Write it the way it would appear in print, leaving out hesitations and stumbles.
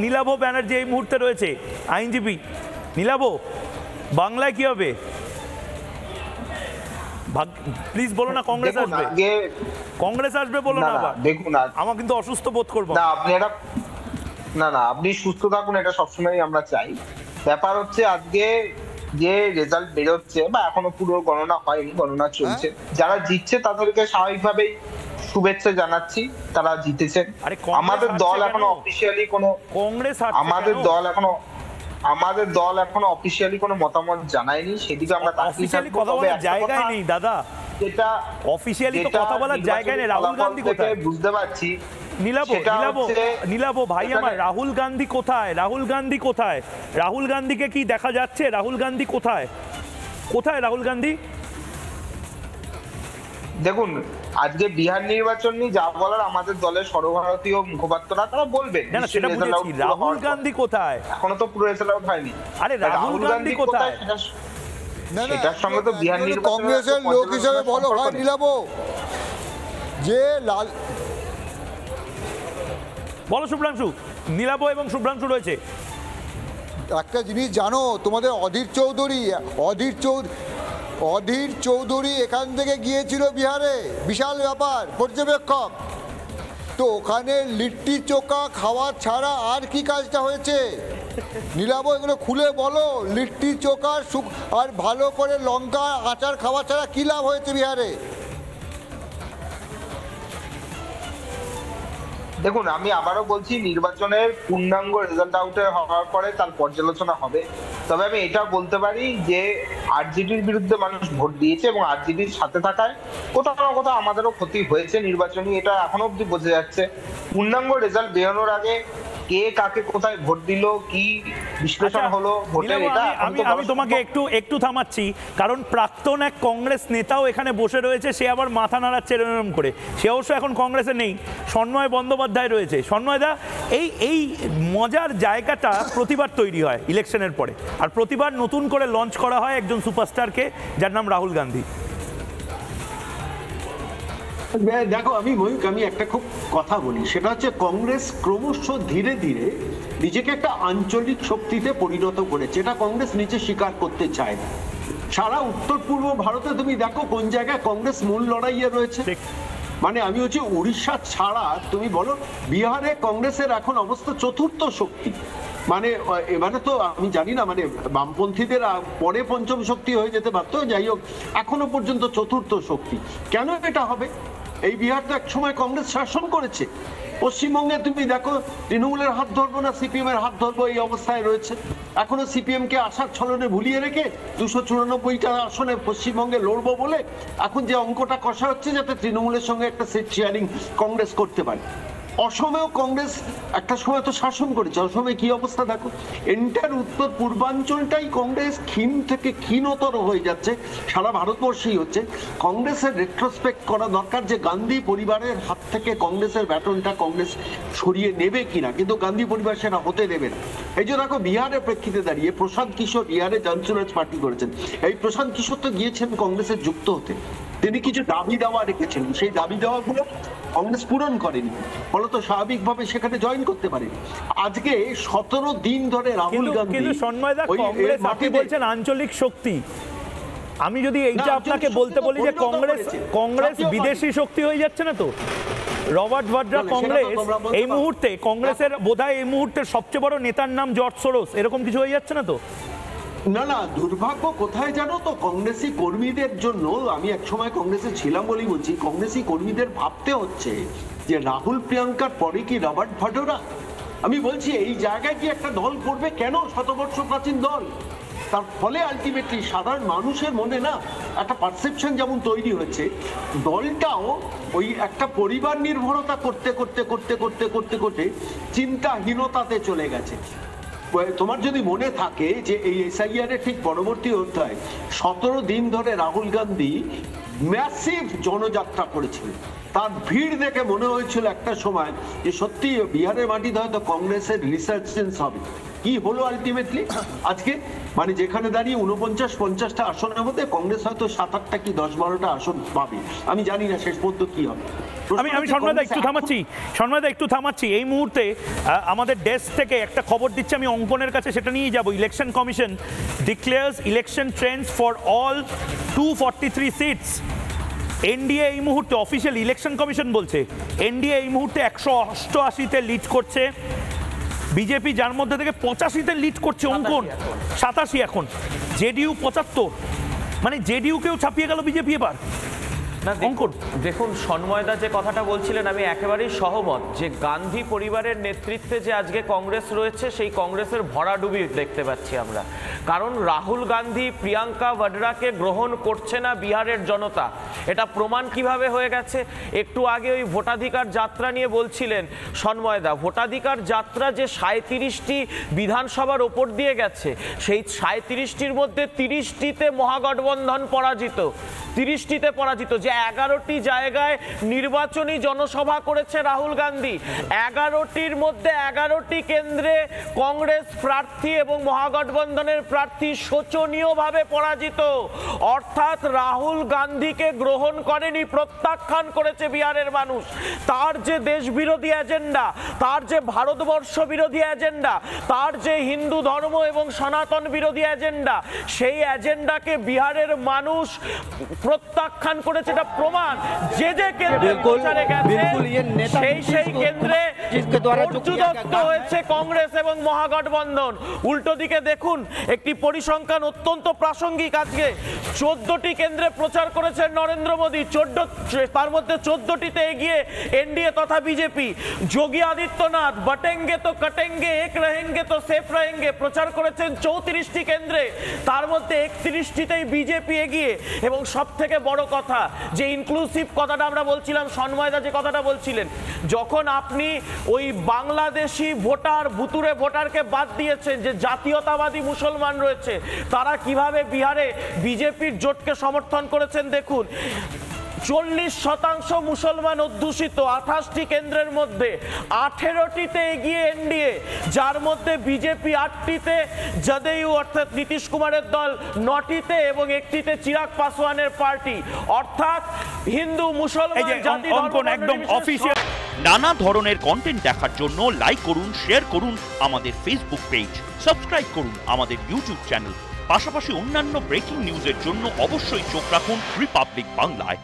নীলাভ ব্যানার্জি এই মুহূর্তে রয়েছে আইনজীবী। নীলাভ, বাংলায় কি হবে? প্লিজ বলো না কংগ্রেস আসবে, কংগ্রেস আসবে বলো না। দেখুন আমার কিন্তু অসুস্থ বোধ করবো না। আপনি এটা না আপনি সুস্থ থাকুন, এটা সবসময় আমরা চাই। ব্যাপার হচ্ছে আজকে যে রেজাল্ট বেরোচ্ছে বা এখনো পুরো গণনা হয়নি, গণনা চলছে, যারা জিতছে তাদেরকে স্বাভাবিকভাবেই শুভেচ্ছা জানাচ্ছি, তারা জিতেছেন। আমাদের দল এখনো অফিসিয়ালি কোনো আমাদের দল এখনো অফিসিয়ালি কোনো মতামত জানায়নি, সেদিকে আমরা অফিসিয়ালি কথা বলার জায়গায় নেই দাদা। যেটা অফিসিয়ালি তো কথা বলার জায়গায় নেই। রাহুল গান্ধী কোথায় বুঝতে পারছি। নীলাভ ভাই আমার, রাহুল গান্ধী কোথায়? রাহুল গান্ধী কোথায়? রাহুল গান্ধীকে কি দেখা যাচ্ছে? রাহুল গান্ধী কোথায়? কোথায় রাহুল গান্ধী? দেখুন, আজকে বিহার নির্বাচন নিয়ে যা বলার আমাদের দলের সর্বভারতীয় মুখপাত্ররা তারা বলবেন। রাহুল গান্ধী কোথায়? এখনো তো পুরো রেজাল্ট আউট হয়নি। আরে রাহুল গান্ধী কোথায়? এটার সঙ্গে তো বিহার নির্বাচন কংগ্রেসের লোক হিসেবে বলো ভাই নীলাভ, যে লাল বলো শুভ্রাংশু। নীলাভ এবং শুভ্রাংশু রয়েছে। একটা জিনিস জানো, তোমাদের অধীর চৌধুরী এখান থেকে গিয়েছিল বিহারে, বিশাল ব্যাপার, পর্যবেক্ষক। তো ওখানে লিট্টি চোখা খাওয়া ছাড়া আর কি কাজটা হয়েছে? নীলাভ, এগুলো খুলে বলো। লিট্টি চোখা আর ভালো করে লঙ্কা আচার খাওয়া ছাড়া কি লাভ হয়েছে বিহারে? দেখুন, আমি আবারও বলছি, নির্বাচনের পূর্ণাঙ্গ রেজাল্ট আউট হওয়ার পরে তার পর্যালোচনা হবে। তবে আমি এটা বলতে পারি যে আরজেডির বিরুদ্ধে মানুষ ভোট দিয়েছে এবং আরজেডির সাথে থাকায় কোথাও না কোথাও আমাদেরও ক্ষতি হয়েছে নির্বাচনী, এটা এখনো অব্দি বোঝা যাচ্ছে। পূর্ণাঙ্গ রেজাল্ট বেরোনোর আগে কে কাকে কোথায় ভোট দিল, কি বিশ্লেষণ হলো ভোটের, এটা আমি তোমাকে একটু থামাচ্ছি, কারণ প্রাক্তন এক কংগ্রেস নেতাও এখানে বসে রয়েছে, সে আবার মাথা নাড়াচ্ছে এরকম করে। সে অবশ্য এখন কংগ্রেসে নেই, সন্ময় বন্দ্যোপাধ্যায় রয়েছে। সন্ময়দা, এই মজার জায়গাটা প্রতিবার তৈরি হয় ইলেকশনের পরে, আর প্রতিবার নতুন করে লঞ্চ করা হয় একজন সুপারস্টারকে, যার নাম রাহুল গান্ধী। দেখো, আমি একটা খুব কথা বলি, সেটা হচ্ছে কংগ্রেস ক্রমশ ধীরে ধীরে নিজেকে একটা আঞ্চলিক শক্তিতে পরিণত করেছে। এটা কংগ্রেস নিজে স্বীকার করতে চায় না। সারা উত্তর পূর্ব ভারতে তুমি দেখো কোন জায়গায় কংগ্রেস মূল লড়াইয়ে রয়েছে। মানে আমি হচ্ছে উড়িষ্যা ছাড়া তুমি বলো, বিহারে কংগ্রেসের এখন অবস্থা চতুর্থ শক্তি। মানে এবারে তো আমি জানি না, মানে বামপন্থীদের পরে পঞ্চম শক্তি হয়ে যেতে পারতো, যাই হোক এখনো পর্যন্ত চতুর্থ শক্তি। কেন এটা হবে? এই বিহার তো এক সময় কংগ্রেস শাসন করেছে। পশ্চিমবঙ্গে তুমি দেখো, তৃণমূলের হাত ধরবো না সিপিএম এর হাত ধরবো, এই অবস্থায় রয়েছে। এখনো সিপিএম কে আশার ছলনে ভুলিয়ে রেখে 294টা আসনে পশ্চিমবঙ্গে লড়বো বলে এখন যে অঙ্কটা কষা হচ্ছে, যাতে তৃণমূলের সঙ্গে একটা সিট শেয়ারিং কংগ্রেস করতে পারে। অসমেও কংগ্রেস একটা সময় তো শাসন করেছে। অসমে কি অবস্থা দেখো, এন্টার উত্তর পূর্বাঞ্চলটাই কংগ্রেস ক্ষীণ থেকে ক্ষীণতর হয়ে যাচ্ছে, সারা ভারতবর্ষেই হচ্ছে। কংগ্রেসের রেট্রোস্পেক্ট করা দরকার যে গান্ধী পরিবারের হাত থেকে কংগ্রেসের ব্যাটনটা কংগ্রেস সরিয়ে নেবে কিনা, কিন্তু গান্ধী পরিবার সেটা হতে দেবে না। এই যে দেখো, বিহারের প্রেক্ষিতে দাঁড়িয়ে প্রশান্ত কিশোর বিহারে জনসুরাজ পার্টি করেছেন। এই প্রশান্ত কিশোর তো গিয়েছেন কংগ্রেসের যুক্ত হতে, তিনি কিছু দাবি দেওয়া রেখেছিলেন, সেই দাবি দেওয়াগুলো কংগ্রেস পূরণ করেনি, ফলত স্বাভাবিকভাবে সেখানে জয়েন করতে পারেনি। আজকে 17 দিন ধরে রাহুল গান্ধী, কংগ্রেস আপনি বলছেন আঞ্চলিক শক্তি, আমি যদি এইটা আপনাকে বলতে বলি যে কংগ্রেস বিদেশি শক্তি হয়ে যাচ্ছে না তো? রবার্ট ভাড্রা কংগ্রেস এই মুহূর্তে, কংগ্রেসের বোধহয় এই মুহূর্তে সবচেয়ে বড় নেতার নাম জর্জ সোরোস, এরকম কিছু হয়ে যাচ্ছে না তো? না, দুর্ভাগ্য কোথায় জানো তো, কংগ্রেসি কর্মীদের জন্য, আমি এক সময় কংগ্রেসে ছিলাম বলেই বলছি, কংগ্রেসি কর্মীদের ভাবতে হচ্ছে যে রাহুল প্রিয়াঙ্কার পরে কি রবার্ট ভাড্রা। আমি বলছি এই জায়গায় কি একটা দল করবে, কেন? শতবর্ষ প্রাচীন দল। তার ফলে আলটিমেটলি সাধারণ মানুষের মনে না একটা পারসেপশন যেমন তৈরি হচ্ছে, দলটাও ওই একটা পরিবার নির্ভরতা করতে করতে করতে করতে করতে করতে চিন্তাহীনতাতে চলে গেছে। তোমার যদি মনে থাকে যে এই এসআইআর এর ঠিক পরবর্তী অধ্যায় 17 দিন ধরে রাহুল গান্ধী ম্যাসিভ জনযাত্রা করেছিলেন। তার ভিড় দেখে মনে হয়েছিল একটা সময় যে সত্যি বিহারের মাটিতে হয়তো কংগ্রেসের রিসার্চেন্স হবে। কি হলো আলটিমেটলি আজকে, মানে যেখানে দাঁড়িয়ে 49-50টা আসনের মধ্যে কংগ্রেস হয়তো 7-8টা কি 10-12টা আসন পাবে, আমি জানি না শেষ পর্যন্ত কি হবে। আমি সন্ময়দা একটু থামাচ্ছি এই মুহূর্তে আমাদের ডেস্ক থেকে একটা খবর দিচ্ছে, আমি অঙ্কনের কাছে সেটা নিয়ে যাব। Election commission declares election trends for all 243 seats. NDA এই মুহূর্তে অফিসিয়াল ইলেকশন কমিশন বলছে এনডিএ এই মুহূর্তে 188-তে লিড করছে, বিজেপি যার মধ্যে থেকে 85-তে লিড করছে, অঙ্কন 87 এখন, জেডিইউ 75, মানে জেডিইউকেও ছাপিয়ে গেল বিজেপি এবার। না দেখুন সন্ময়দা যে কথাটা বলছিলেন আমি একেবারেই সহমত, যে গান্ধী পরিবারের নেতৃত্বে যে আজকে কংগ্রেস রয়েছে সেই কংগ্রেসের ভরাডুবি দেখতে পাচ্ছি আমরা। কারণ রাহুল গান্ধী প্রিয়াঙ্কা ভাডরাকে গ্রহণ করছে না বিহারের জনতা, এটা প্রমাণ কিভাবে হয়ে গেছে। একটু আগে ওই ভোটাধিকার যাত্রা নিয়ে বলছিলেন সন্ময়দা, ভোটাধিকার যাত্রা যে 37টি বিধানসভার ওপর দিয়ে গেছে, সেই 37টির মধ্যে 30টিতে মহাগঠবন্ধন পরাজিত, 30টিতে পরাজিত। যে 11টি জায়গায় নির্বাচনী জনসভা করেছে রাহুল গান্ধী, 11টির মধ্যে 11টি কেন্দ্রে কংগ্রেস প্রার্থী এবং মহাগঠবন্ধনের প্রার্থী শোচনীয়ভাবে পরাজিত। অর্থাৎ রাহুল গান্ধীকে গ্রহণ করেনি, প্রত্যাখ্যান করেছে বিহারের মানুষ। তার যে দেশ বিরোধী এজেন্ডা, তার যে ভারতবর্ষ বিরোধী এজেন্ডা, তার যে হিন্দু ধর্ম এবং সনাতন বিরোধী এজেন্ডা, সেই এজেন্ডাকে বিহারের মানুষ প্রত্যাখ্যান করেছে। এটা প্রমাণ যে যে কেন্দ্রে প্রচারে গেছে সেই কেন্দ্রে পর্যুদস্ত হয়েছে কংগ্রেস এবং মহাগঠবন্ধন। উল্টো দিকে দেখুন একটি পরিসংখ্যান অত্যন্ত প্রাসঙ্গিক। আজকে 14টি কেন্দ্রে প্রচার করেছেন নরেন্দ্র মোদী, তার মধ্যে 14টিতে এগিয়ে এনডিএ তথা বিজেপি। যোগী আদিত্যনাথ বটেঙ্গে তো কটেঙ্গে, এক রহেঙ্গে তো সেফ রহেঙ্গে প্রচার করেছেন 34টি কেন্দ্রে, তার মধ্যে 31টিতেই বিজেপি এগিয়ে। এবং সব থেকে বড় কথা যে ইনক্লুসিভ কথাটা আমরা বলছিলাম, সন্ময়দা যে কথাটা বলছিলেন, যখন আপনি ওই বাংলাদেশি ভোটার, ভুতুরে ভোটারকে বাদ দিয়েছেন, যে জাতীয়তাবাদী মুসলমান রয়েছে, তারা কিভাবে বিহারে বিজেপির জোটকে সমর্থন করেছেন দেখুন। 40% মুসলমান অধ্যুষিত 28টি কেন্দ্রের মধ্যে 18টিতে এগিয়ে এনডিএ, যার মধ্যে বিজেপি 8টিতে, জেডিইউ অর্থাৎ নীতিশ কুমারের দল 9টিতে এবং 1টিতে চিরাগ পাসওয়ানের পার্টি। অর্থাৎ হিন্দু মুসলমান জাতি ধর্ম একদম অফিশিয়াল। নানা ধরনের কন্টেন্ট দেখার জন্য লাইক করুন, শেয়ার করুন আমাদের ফেসবুক পেজ, সাবস্ক্রাইব করুন আমাদের ইউটিউব চ্যানেল। পাশাপাশি অন্যান্য ব্রেকিং নিউজের জন্য অবশ্যই চোখ রাখুন রিপাবলিক বাংলায়।